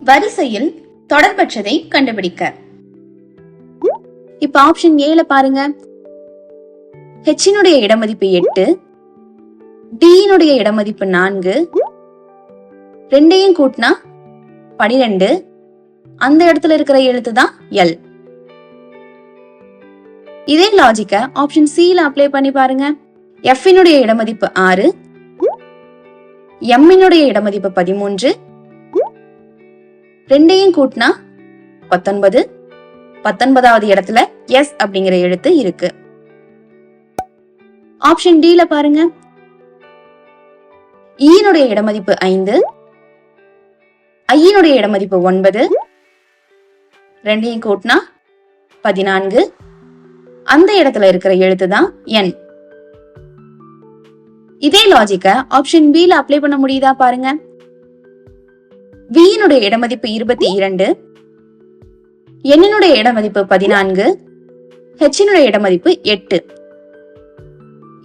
வரிசையில் தொடர்பற்றதை கண்டுபிடிக்க. இப்ப ஆப்ஷன் ஏல பாருங்க. ஹெச்சினுடைய இடமதிப்பு 8, டியினுடைய இடமதிப்பு 4, ரெண்டையும் கூட்டினா 12. அந்த இடத்துல இருக்கிற எழுத்து தான் எல். இதே லாஜிக்க ஆப்ஷன் சில அப்ளை பண்ணி பாருங்க. எஃப்னுடைய இடமதிப்பு 6, எம்மினுடைய இடமதிப்பு 13, ரெண்டையும் கூட்டினா 19. 19வது இடத்துல எஸ் அப்படிங்கிற எழுத்து இருக்கு. ஆப்ஷன் டில பாருங்க. ஈனுடைய இடமதிப்பு 5, ஐயினுடைய இடமதிப்பு 9, ரெண்டையும் கூட்டினா 14. அந்த இடத்துல இருக்கிற எழுத்து தான் என். இதே லாஜிக்க ஆப்ஷன் பில அப்ளை பண்ண முடியுதா பாருங்க. வியினுடைய இடமதிப்பு 22, என்னுடைய இடமதிப்பு 14, ஹெச்சினுடைய இடமதிப்பு 8.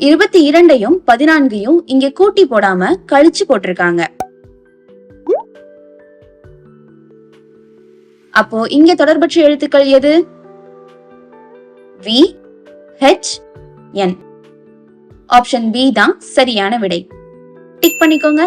22யும் 14யும் இங்க கூட்டி போடாம கழிச்சு போட்டிருக்காங்க. அப்போ இங்க தொடர்பற்ற எழுத்துக்கள் எது? V, H, N. Option B தான் சரியான விடை. டிக் பண்ணிக்கோங்க.